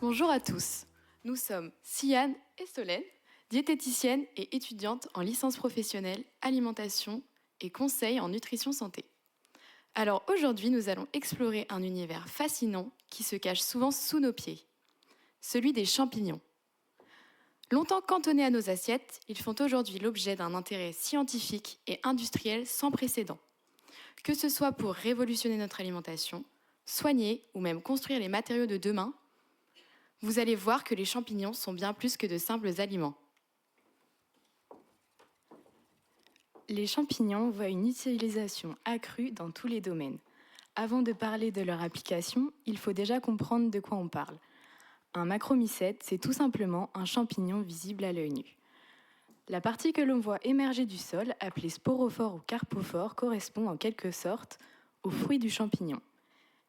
Bonjour à tous, nous sommes Siane et Solène, diététiciennes et étudiantes en licence professionnelle, alimentation et conseil en nutrition santé. Alors aujourd'hui, nous allons explorer un univers fascinant qui se cache souvent sous nos pieds, celui des champignons. Longtemps cantonnés à nos assiettes, ils font aujourd'hui l'objet d'un intérêt scientifique et industriel sans précédent. Que ce soit pour révolutionner notre alimentation, soigner ou même construire les matériaux de demain, vous allez voir que les champignons sont bien plus que de simples aliments. Les champignons voient une utilisation accrue dans tous les domaines. Avant de parler de leur application, il faut déjà comprendre de quoi on parle. Un macromycète, c'est tout simplement un champignon visible à l'œil nu. La partie que l'on voit émerger du sol, appelée sporophore ou carpophore, correspond en quelque sorte au fruit du champignon.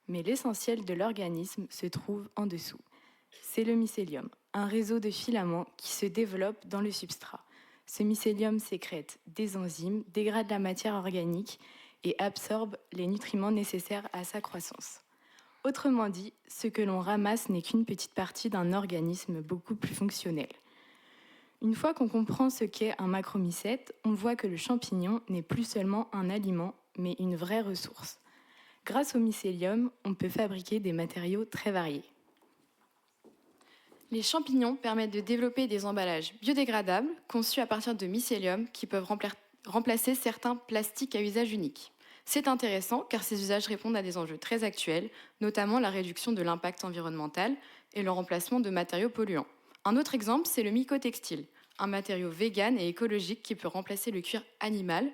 Mais l'essentiel de l'organisme se trouve en dessous. C'est le mycélium, un réseau de filaments qui se développe dans le substrat. Ce mycélium sécrète des enzymes, dégrade la matière organique et absorbe les nutriments nécessaires à sa croissance. Autrement dit, ce que l'on ramasse n'est qu'une petite partie d'un organisme beaucoup plus fonctionnel. Une fois qu'on comprend ce qu'est un macromycète, on voit que le champignon n'est plus seulement un aliment, mais une vraie ressource. Grâce au mycélium, on peut fabriquer des matériaux très variés. Les champignons permettent de développer des emballages biodégradables conçus à partir de mycélium qui peuvent remplacer certains plastiques à usage unique. C'est intéressant car ces usages répondent à des enjeux très actuels, notamment la réduction de l'impact environnemental et le remplacement de matériaux polluants. Un autre exemple, c'est le mycotextile, un matériau vegan et écologique qui peut remplacer le cuir animal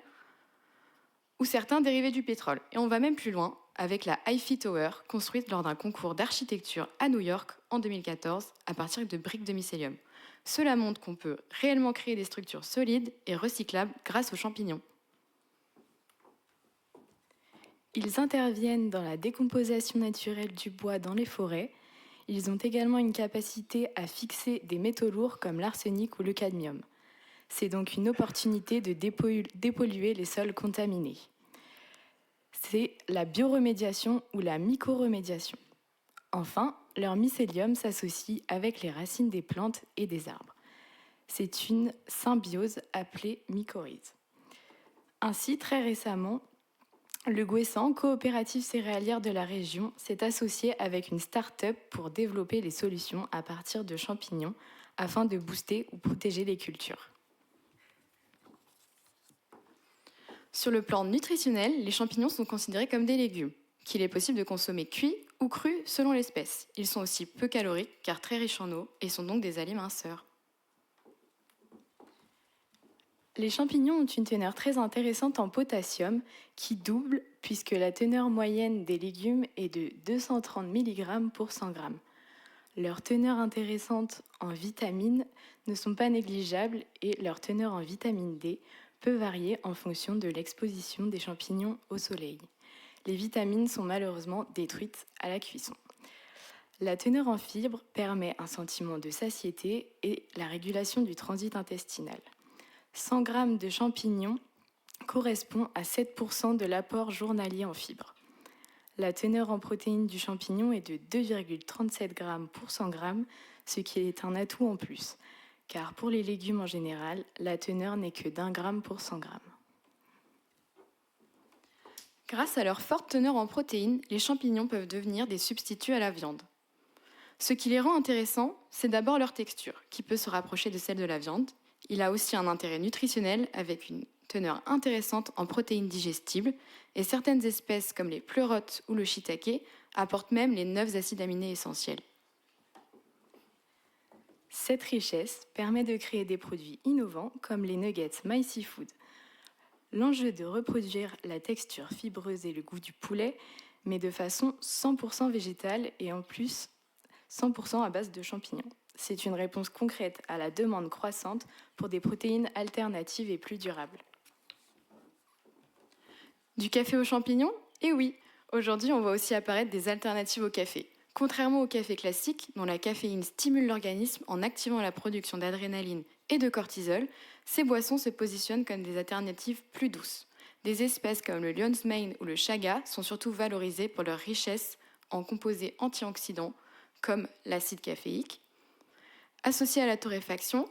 ou certains dérivés du pétrole. Et on va même plus loin avec la Eiffel Tower, construite lors d'un concours d'architecture à New York en 2014 à partir de briques de mycélium. Cela montre qu'on peut réellement créer des structures solides et recyclables grâce aux champignons. Ils interviennent dans la décomposition naturelle du bois dans les forêts. Ils ont également une capacité à fixer des métaux lourds comme l'arsenic ou le cadmium. C'est donc une opportunité de dépolluer les sols contaminés. C'est la bioremédiation ou la mycoremédiation. Enfin, leur mycélium s'associe avec les racines des plantes et des arbres. C'est une symbiose appelée mycorhize. Ainsi, très récemment, le Gouessant, coopérative céréalière de la région, s'est associé avec une start-up pour développer les solutions à partir de champignons afin de booster ou protéger les cultures. Sur le plan nutritionnel, les champignons sont considérés comme des légumes, qu'il est possible de consommer cuits ou crus selon l'espèce. Ils sont aussi peu caloriques car très riches en eau et sont donc des aliments-seurs. Les champignons ont une teneur très intéressante en potassium qui double puisque la teneur moyenne des légumes est de 230 mg pour 100 g. Leurs teneurs intéressantes en vitamines ne sont pas négligeables et leur teneur en vitamine D peut varier en fonction de l'exposition des champignons au soleil. Les vitamines sont malheureusement détruites à la cuisson. La teneur en fibres permet un sentiment de satiété et la régulation du transit intestinal. 100 g de champignons correspond à 7% de l'apport journalier en fibres. La teneur en protéines du champignon est de 2,37 g pour 100 g, ce qui est un atout en plus, car pour les légumes en général, la teneur n'est que d'1 g pour 100 g. Grâce à leur forte teneur en protéines, les champignons peuvent devenir des substituts à la viande. Ce qui les rend intéressants, c'est d'abord leur texture, qui peut se rapprocher de celle de la viande. Il a aussi un intérêt nutritionnel avec une teneur intéressante en protéines digestibles et certaines espèces comme les pleurotes ou le shiitake apportent même les 9 acides aminés essentiels. Cette richesse permet de créer des produits innovants comme les nuggets My Seafood. L'enjeu est de reproduire la texture fibreuse et le goût du poulet, mais de façon 100% végétale et en plus 100% à base de champignons. C'est une réponse concrète à la demande croissante pour des protéines alternatives et plus durables. Du café aux champignons ? Eh oui, aujourd'hui on voit aussi apparaître des alternatives au café. Contrairement au café classique, dont la caféine stimule l'organisme en activant la production d'adrénaline et de cortisol, ces boissons se positionnent comme des alternatives plus douces. Des espèces comme le Lion's Mane ou le chaga sont surtout valorisées pour leur richesse en composés antioxydants, comme l'acide caféique. Associés à la torréfaction,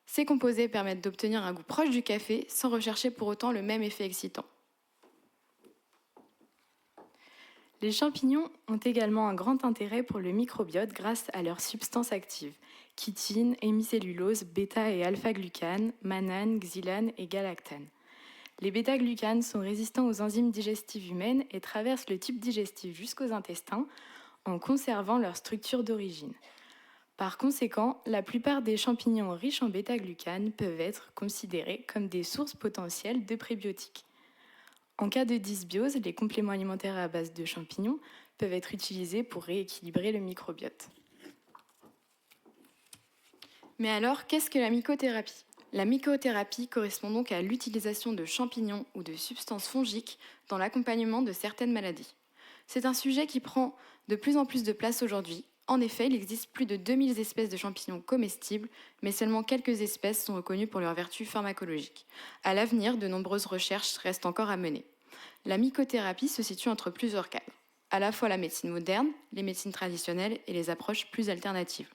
ces composés permettent d'obtenir un goût proche du café sans rechercher pour autant le même effet excitant. Les champignons ont également un grand intérêt pour le microbiote grâce à leurs substances actives, chitine, hémicellulose, bêta et alpha-glucane, mannane, xylane et galactane. Les bêta-glucanes sont résistants aux enzymes digestives humaines et traversent le tube digestif jusqu'aux intestins en conservant leur structure d'origine. Par conséquent, la plupart des champignons riches en bêta-glucanes peuvent être considérés comme des sources potentielles de prébiotiques. En cas de dysbiose, les compléments alimentaires à base de champignons peuvent être utilisés pour rééquilibrer le microbiote. Mais alors, qu'est-ce que la mycothérapie ? La mycothérapie correspond donc à l'utilisation de champignons ou de substances fongiques dans l'accompagnement de certaines maladies. C'est un sujet qui prend de plus en plus de place aujourd'hui. En effet, il existe plus de 2000 espèces de champignons comestibles, mais seulement quelques espèces sont reconnues pour leurs vertus pharmacologiques. À l'avenir, de nombreuses recherches restent encore à mener. La mycothérapie se situe entre plusieurs cadres, à la fois la médecine moderne, les médecines traditionnelles et les approches plus alternatives.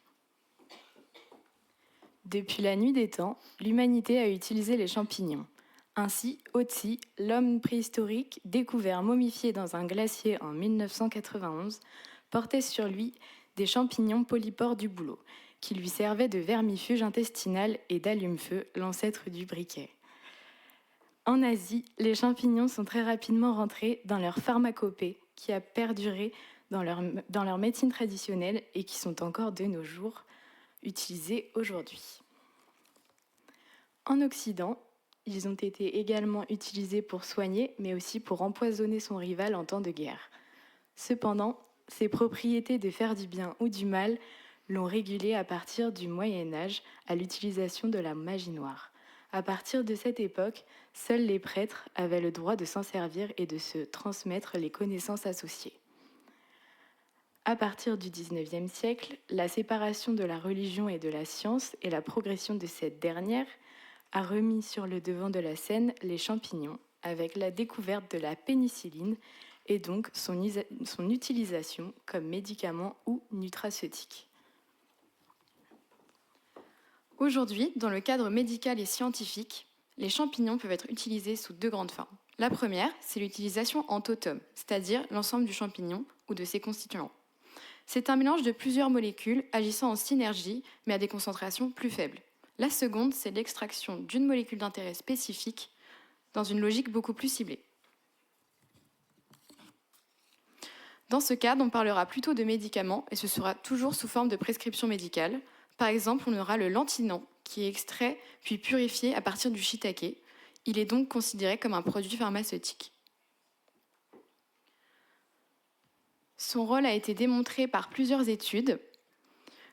Depuis la nuit des temps, l'humanité a utilisé les champignons. Ainsi, Otzi, l'homme préhistorique découvert momifié dans un glacier en 1991, portait sur lui des champignons polypores du bouleau, qui lui servaient de vermifuge intestinal et d'allume-feu, l'ancêtre du briquet. En Asie, les champignons sont très rapidement rentrés dans leur pharmacopée, qui a perduré dans leur médecine traditionnelle et qui sont encore de nos jours utilisés aujourd'hui. En Occident, ils ont été également utilisés pour soigner, mais aussi pour empoisonner son rival en temps de guerre. Cependant, ces propriétés de faire du bien ou du mal l'ont régulé à partir du Moyen Âge à l'utilisation de la magie noire. À partir de cette époque, seuls les prêtres avaient le droit de s'en servir et de se transmettre les connaissances associées. À partir du XIXe siècle, la séparation de la religion et de la science et la progression de cette dernière a remis sur le devant de la scène les champignons avec la découverte de la pénicilline et donc son utilisation comme médicament ou nutraceutique. Aujourd'hui, dans le cadre médical et scientifique, les champignons peuvent être utilisés sous deux grandes formes. La première, c'est l'utilisation en totum, c'est-à-dire l'ensemble du champignon ou de ses constituants. C'est un mélange de plusieurs molécules agissant en synergie, mais à des concentrations plus faibles. La seconde, c'est l'extraction d'une molécule d'intérêt spécifique dans une logique beaucoup plus ciblée. Dans ce cadre, on parlera plutôt de médicaments et ce sera toujours sous forme de prescription médicale. Par exemple, on aura le lantinan qui est extrait puis purifié à partir du shiitake. Il est donc considéré comme un produit pharmaceutique. Son rôle a été démontré par plusieurs études.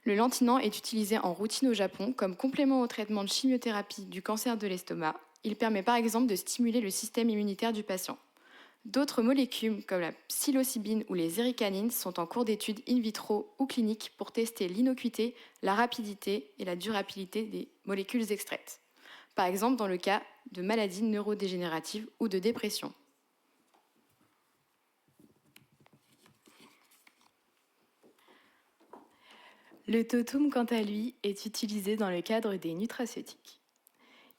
Le lantinan est utilisé en routine au Japon comme complément au traitement de chimiothérapie du cancer de l'estomac. Il permet par exemple de stimuler le système immunitaire du patient. D'autres molécules comme la psilocybine ou les éricanines sont en cours d'études in vitro ou cliniques pour tester l'innocuité, la rapidité et la durabilité des molécules extraites. Par exemple dans le cas de maladies neurodégénératives ou de dépression. Le totum, quant à lui, est utilisé dans le cadre des nutraceutiques.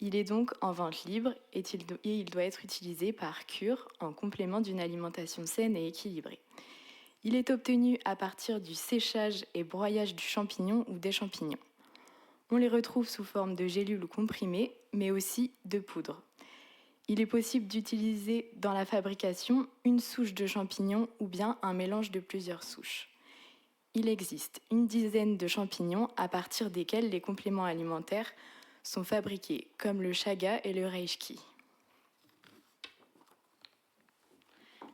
Il est donc en vente libre et il doit être utilisé par cure en complément d'une alimentation saine et équilibrée. Il est obtenu à partir du séchage et broyage du champignon ou des champignons. On les retrouve sous forme de gélules ou comprimés, mais aussi de poudre. Il est possible d'utiliser dans la fabrication une souche de champignons ou bien un mélange de plusieurs souches. Il existe une dizaine de champignons à partir desquels les compléments alimentaires sont fabriqués, comme le chaga et le reishi.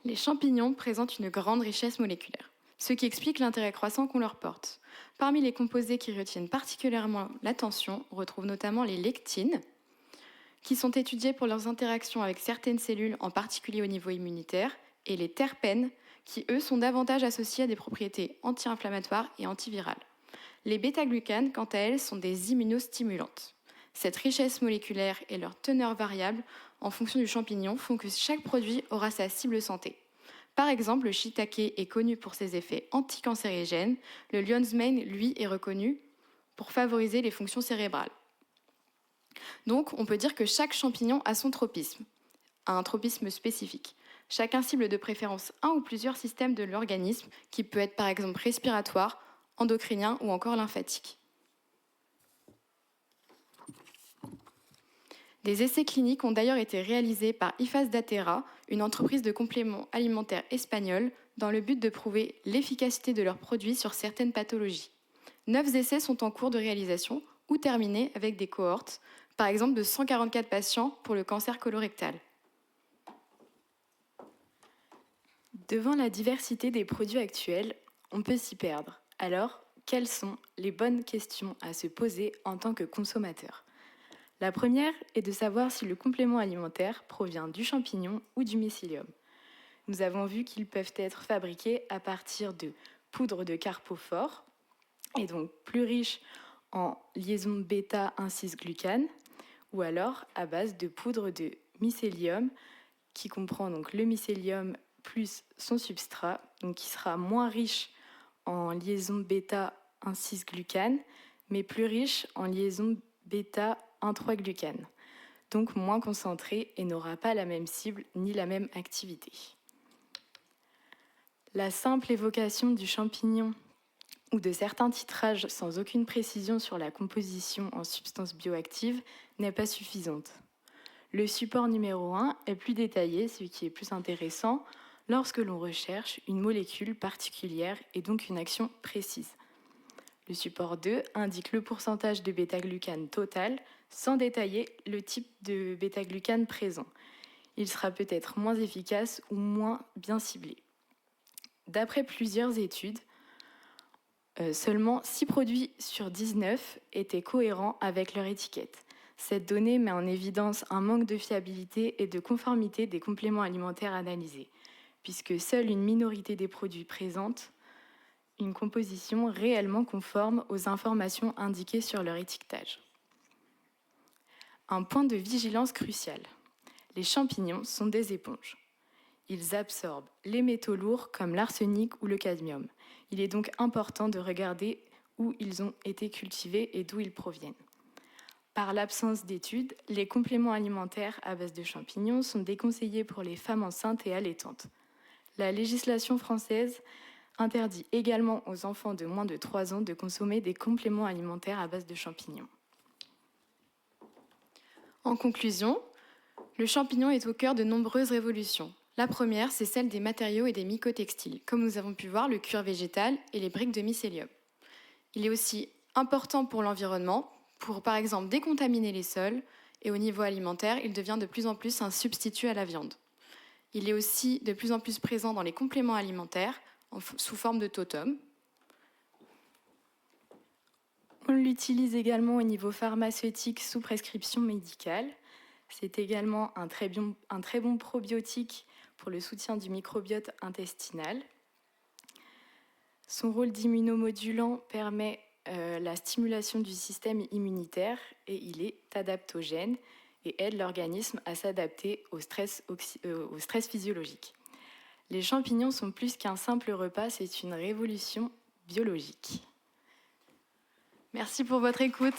Les champignons présentent une grande richesse moléculaire, ce qui explique l'intérêt croissant qu'on leur porte. Parmi les composés qui retiennent particulièrement l'attention, on retrouve notamment les lectines, qui sont étudiés pour leurs interactions avec certaines cellules, en particulier au niveau immunitaire, et les terpènes, qui eux sont davantage associés à des propriétés anti-inflammatoires et antivirales. Les bêta-glucanes, quant à elles, sont des immunostimulantes. Cette richesse moléculaire et leur teneur variable en fonction du champignon font que chaque produit aura sa cible santé. Par exemple, le shiitake est connu pour ses effets anticancérigènes, le lion's mane, lui, est reconnu pour favoriser les fonctions cérébrales. Donc, on peut dire que chaque champignon a son tropisme, a un tropisme spécifique. Chacun cible de préférence un ou plusieurs systèmes de l'organisme, qui peut être par exemple respiratoire, endocrinien ou encore lymphatique. Des essais cliniques ont d'ailleurs été réalisés par IFAS Datera, une entreprise de compléments alimentaires espagnole, dans le but de prouver l'efficacité de leurs produits sur certaines pathologies. 9 essais sont en cours de réalisation ou terminés avec des cohortes, par exemple de 144 patients pour le cancer colorectal. Devant la diversité des produits actuels, on peut s'y perdre. Alors, quelles sont les bonnes questions à se poser en tant que consommateur ? La première est de savoir si le complément alimentaire provient du champignon ou du mycélium. Nous avons vu qu'ils peuvent être fabriqués à partir de poudre de carpophore, et donc plus riche en liaison bêta-1,6-glucane, ou alors à base de poudre de mycélium, qui comprend donc le mycélium plus son substrat, donc qui sera moins riche en liaison bêta-1,6-glucane, mais plus riche en liaison bêta-1,3-glucane, donc moins concentré et n'aura pas la même cible ni la même activité. La simple évocation du champignon ou de certains titrages sans aucune précision sur la composition en substances bioactives n'est pas suffisante. Le support numéro 1 est plus détaillé, ce qui est plus intéressant lorsque l'on recherche une molécule particulière et donc une action précise. Le support 2 indique le pourcentage de bêta-glucane total sans détailler le type de bêta-glucane présent. Il sera peut-être moins efficace ou moins bien ciblé. D'après plusieurs études, seulement 6 produits sur 19 étaient cohérents avec leur étiquette. Cette donnée met en évidence un manque de fiabilité et de conformité des compléments alimentaires analysés, puisque seule une minorité des produits présentent une composition réellement conforme aux informations indiquées sur leur étiquetage. Un point de vigilance crucial. Les champignons sont des éponges. Ils absorbent les métaux lourds comme l'arsenic ou le cadmium. Il est donc important de regarder où ils ont été cultivés et d'où ils proviennent. Par l'absence d'études, les compléments alimentaires à base de champignons sont déconseillés pour les femmes enceintes et allaitantes. La législation française interdit également aux enfants de moins de 3 ans de consommer des compléments alimentaires à base de champignons. En conclusion, le champignon est au cœur de nombreuses révolutions. La première, c'est celle des matériaux et des mycotextiles, comme nous avons pu voir le cuir végétal et les briques de mycélium. Il est aussi important pour l'environnement, pour par exemple décontaminer les sols, et au niveau alimentaire, il devient de plus en plus un substitut à la viande. Il est aussi de plus en plus présent dans les compléments alimentaires, sous forme de totem. On l'utilise également au niveau pharmaceutique sous prescription médicale. C'est également un très bon probiotique pour le soutien du microbiote intestinal. Son rôle d'immunomodulant permet la stimulation du système immunitaire et il est adaptogène et aide l'organisme à s'adapter au stress physiologique. Les champignons sont plus qu'un simple repas, c'est une révolution biologique. Merci pour votre écoute.